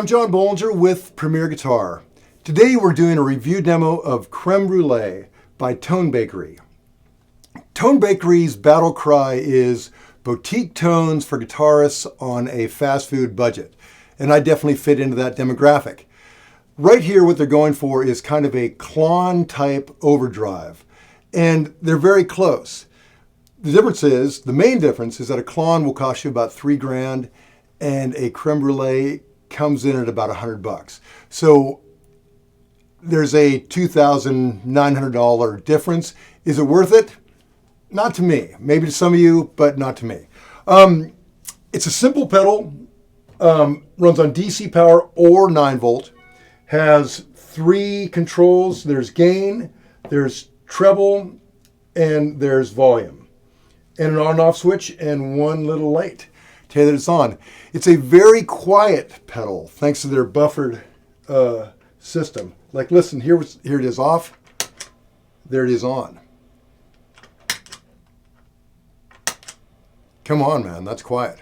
I'm John Bollinger with Premier Guitar. Today we're doing a review demo of Creme Brulee by Tone Bakery. Tone Bakery's battle cry is boutique tones for guitarists on a fast food budget, and I definitely fit into that demographic. Right here what they're going for is kind of a Klon type overdrive, and they're very close. The main difference is that a Klon will cost you about $3,000 and a Creme Brulee comes in at about $100. So there's a $2,900 difference. Is it worth it? Not to me. Maybe to some of you, but not to me. It's a simple pedal, runs on DC power or 9 volt, has 3 controls. There's gain, there's treble, and there's volume. And an on and off switch and one little light. Tell you that it's on. It's a very quiet pedal thanks to their buffered system. Like listen, here it is off, there it is on. Come on, man, that's quiet.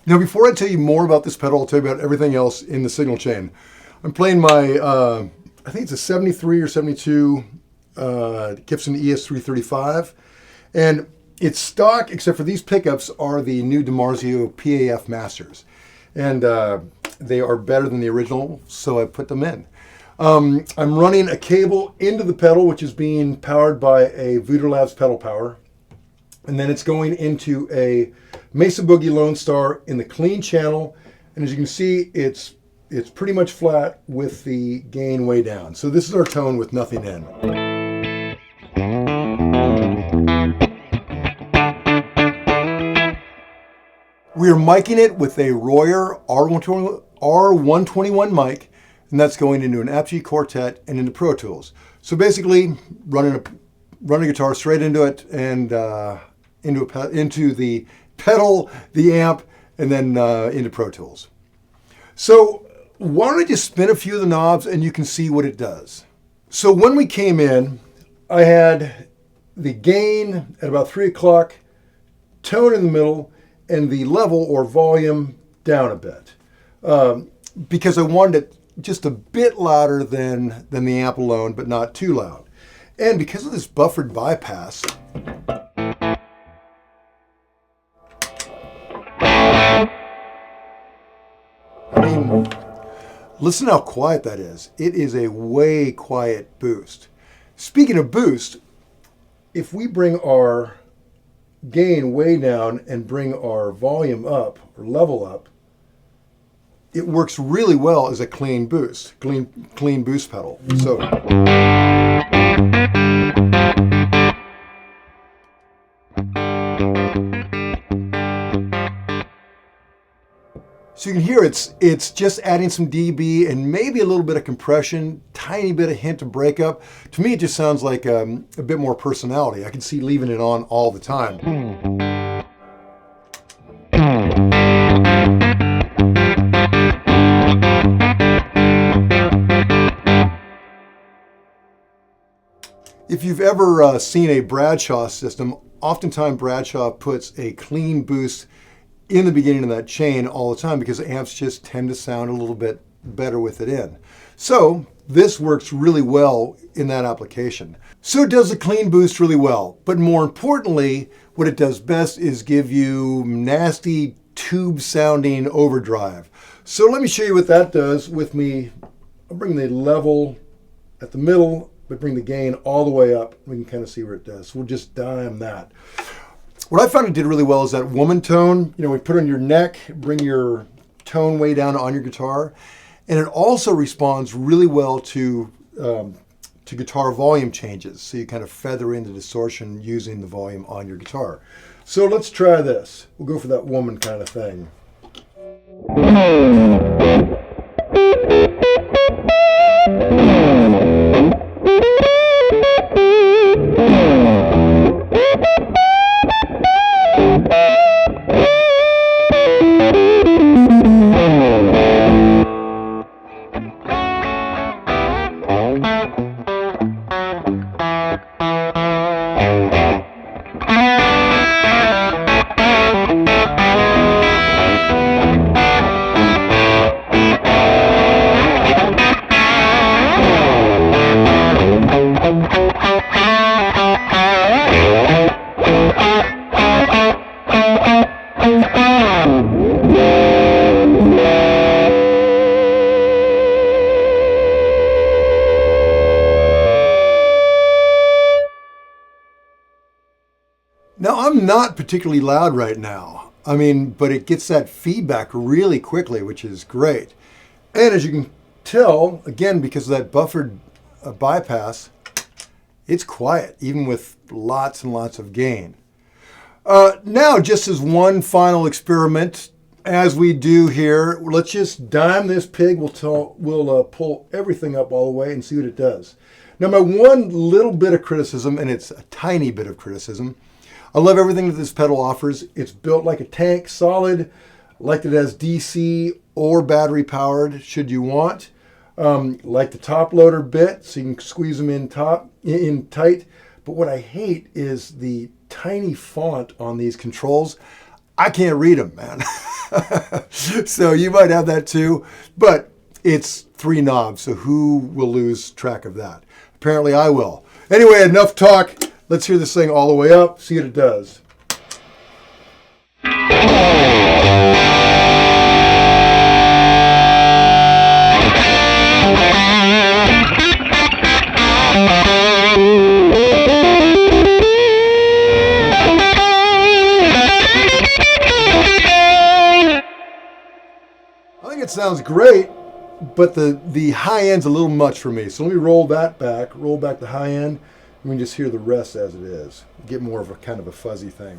Now before I tell you more about this pedal, I'll tell you about everything else in the signal chain. I'm playing my, I think it's a 73 or 72 Gibson ES335. And it's stock, except for these pickups are the new DiMarzio PAF Masters. And they are better than the original, so I put them in. I'm running a cable into the pedal, which is being powered by a Voodoo Labs pedal power. And then it's going into a Mesa Boogie Lone Star in the clean channel. And as you can see, it's pretty much flat with the gain way down. So this is our tone with nothing in. We are miking it with a Royer R121 mic, and that's going into an Apogee Quartet and into Pro Tools. So basically, running a guitar straight into it and into the pedal, the amp, and then into Pro Tools. So why don't I just spin a few of the knobs and you can see what it does. So when we came in, I had the gain at about 3 o'clock, tone in the middle, and the level or volume down a bit. Because I wanted it just a bit louder than the amp alone, but not too loud. And because of this buffered bypass, I mean, listen how quiet that is. It is a way quiet boost. Speaking of boost, if we bring our gain way down and bring our volume up or level up, it works really well as a clean boost boost pedal. So you can hear it's just adding some dB and maybe a little bit of compression, tiny bit of hint of breakup. To me, it just sounds like a bit more personality. I can see leaving it on all the time. If you've ever seen a Bradshaw system, oftentimes Bradshaw puts a clean boost in the beginning of that chain all the time because amps just tend to sound a little bit better with it in. So this works really well in that application. So it does a clean boost really well, but more importantly, what it does best is give you nasty tube sounding overdrive. So let me show you what that does with me. I'll bring the level at the middle, but bring the gain all the way up. We can kind of see where it does. So we'll just dime that. What I found it did really well is that woman tone. You know, we put it on your neck, bring your tone way down on your guitar, and it also responds really well to guitar volume changes. So you kind of feather in the distortion using the volume on your guitar. So let's try this. We'll go for that woman kind of thing. not particularly loud right now. I mean, but it gets that feedback really quickly, which is great. And as you can tell, again, because of that buffered bypass, it's quiet, even with lots and lots of gain. Now, just as one final experiment, as we do here, let's just dime this pig. We'll pull everything up all the way and see what it does. Now, my one little bit of criticism, and it's a tiny bit of criticism, I love everything that this pedal offers. It's built like a tank, solid, like it has DC or battery powered, should you want. Like the top loader bit, so you can squeeze them in tight. But what I hate is the tiny font on these controls. I can't read them, man. So you might have that too, but it's 3 knobs, so who will lose track of that? Apparently I will. Anyway, enough talk. Let's hear this thing all the way up, see what it does. It sounds great, but the high end's a little much for me. So let me roll back the high end, and we can just hear the rest as it is. Get more of a kind of a fuzzy thing.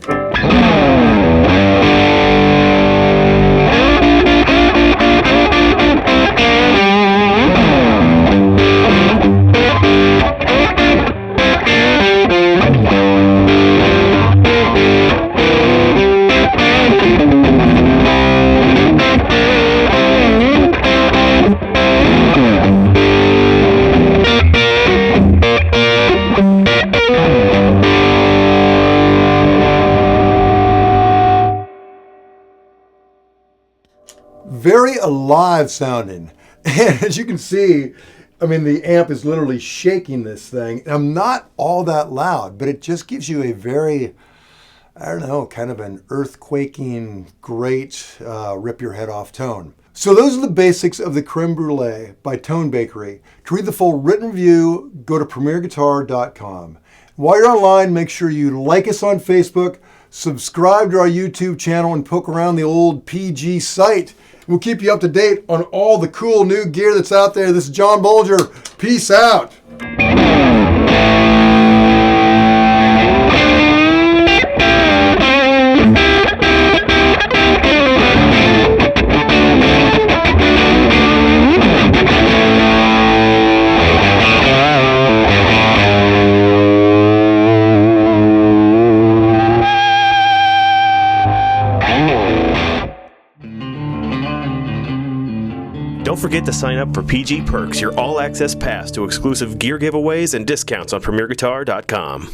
Very alive sounding. And as you can see, I mean, the amp is literally shaking this thing. I'm not all that loud, but it just gives you a very, I don't know, kind of an earthquaking, great, rip your head off tone. So those are the basics of the Creme Brulee by Tone Bakery. To read the full written review, go to premierguitar.com. While you're online, make sure you like us on Facebook, subscribe to our YouTube channel, and poke around the old PG site. We'll keep you up to date on all the cool new gear that's out there. This is John Bolger. Peace out. Don't forget to sign up for PG Perks, your all-access pass to exclusive gear giveaways and discounts on premierguitar.com.